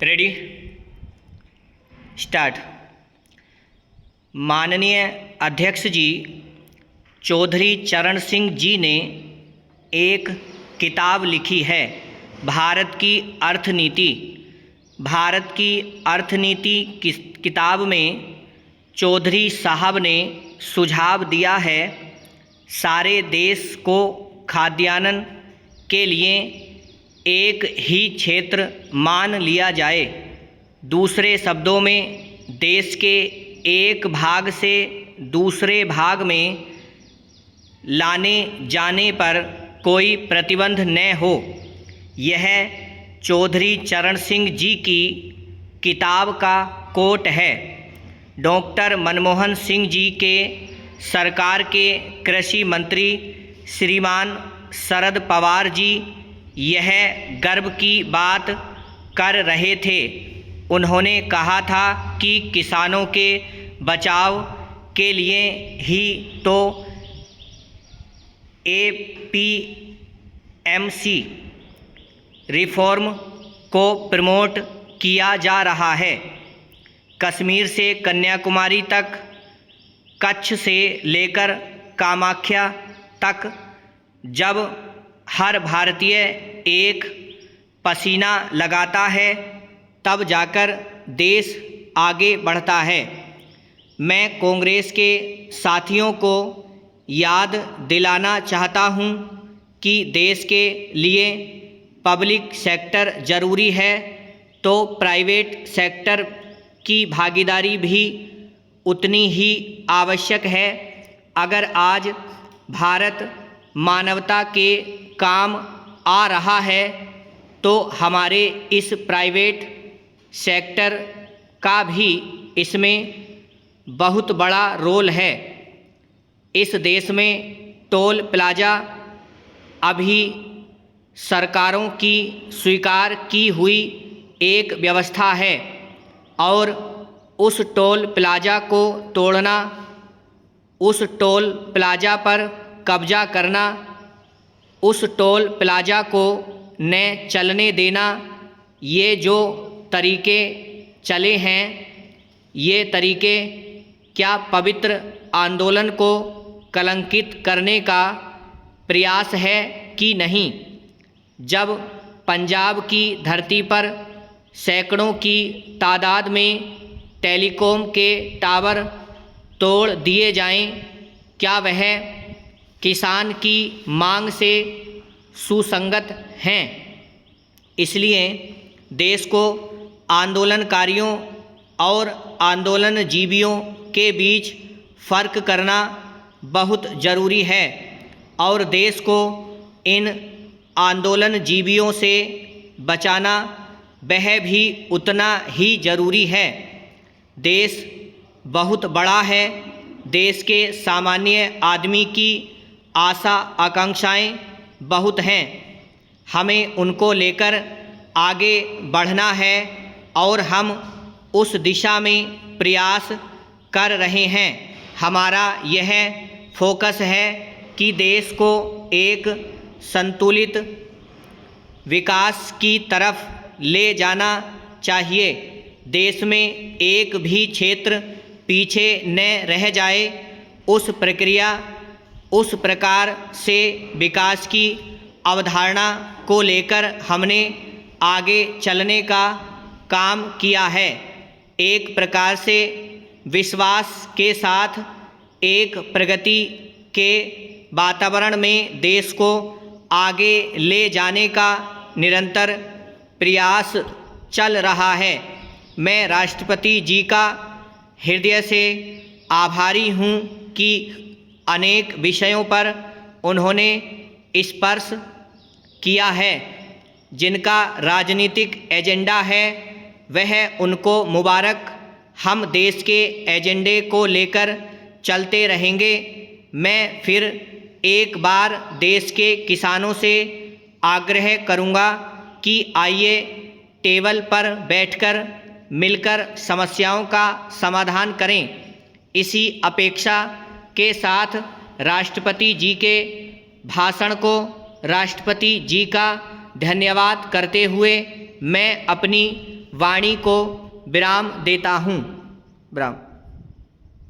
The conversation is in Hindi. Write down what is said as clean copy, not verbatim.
Ready start. माननीय अध्यक्ष जी चौधरी चरण सिंह जी ने एक किताब लिखी है, भारत की अर्थनीति। भारत की अर्थनीति की किताब में चौधरी साहब ने सुझाव दिया है, सारे देश को खाद्यान्न के लिए एक ही क्षेत्र मान लिया जाए। दूसरे शब्दों में, देश के एक भाग से दूसरे भाग में लाने जाने पर कोई प्रतिबंध न हो। यह चौधरी चरण सिंह जी की किताब का कोट है। डॉक्टर मनमोहन सिंह जी के सरकार के कृषि मंत्री श्रीमान शरद पवार जी यह गर्व की बात कर रहे थे। उन्होंने कहा था कि किसानों के बचाव के लिए ही तो एपीएमसी रिफॉर्म को प्रमोट किया जा रहा है। कश्मीर से कन्याकुमारी तक, कच्छ से लेकर कामाख्या तक जब हर भारतीय एक पसीना लगाता है तब जाकर देश आगे बढ़ता है। मैं कांग्रेस के साथियों को याद दिलाना चाहता हूं कि देश के लिए पब्लिक सेक्टर ज़रूरी है तो प्राइवेट सेक्टर की भागीदारी भी उतनी ही आवश्यक है। अगर आज भारत मानवता के काम आ रहा है तो हमारे इस प्राइवेट सेक्टर का भी इसमें बहुत बड़ा रोल है। इस देश में टोल प्लाजा अभी सरकारों की स्वीकार की हुई एक व्यवस्था है और उस टोल प्लाजा को तोड़ना, उस टोल प्लाजा पर कब्जा करना, उस टोल प्लाजा को न चलने देना, ये जो तरीके चले हैं, ये तरीके क्या पवित्र आंदोलन को कलंकित करने का प्रयास है कि नहीं? जब पंजाब की धरती पर सैकड़ों की तादाद में टेलीकॉम के टावर तोड़ दिए जाएं, क्या वह किसान की मांग से सुसंगत हैं? इसलिए देश को आंदोलनकारियों और आंदोलनजीवियों के बीच फ़र्क करना बहुत ज़रूरी है और देश को इन आंदोलनजीवियों से बचाना वह भी उतना ही ज़रूरी है। देश बहुत बड़ा है, देश के सामान्य आदमी की आशा आकांक्षाएं बहुत हैं। हमें उनको लेकर आगे बढ़ना है और हम उस दिशा में प्रयास कर रहे हैं। हमारा यह फोकस है कि देश को एक संतुलित विकास की तरफ ले जाना चाहिए। देश में एक भी क्षेत्र पीछे न रह जाए। उस प्रकार से विकास की अवधारणा को लेकर हमने आगे चलने का काम किया है। एक प्रकार से विश्वास के साथ एक प्रगति के वातावरण में देश को आगे ले जाने का निरंतर प्रयास चल रहा है। मैं राष्ट्रपति जी का हृदय से आभारी हूँ कि अनेक विषयों पर उन्होंने स्पर्श किया है। जिनका राजनीतिक एजेंडा है वह उनको मुबारक। हम देश के एजेंडे को लेकर चलते रहेंगे। मैं फिर एक बार देश के किसानों से आग्रह करूंगा कि आइए टेबल पर बैठकर मिलकर समस्याओं का समाधान करें। इसी अपेक्षा के साथ राष्ट्रपति जी के भाषण को राष्ट्रपति जी का धन्यवाद करते हुए मैं अपनी वाणी को विराम देता हूँ। विराम।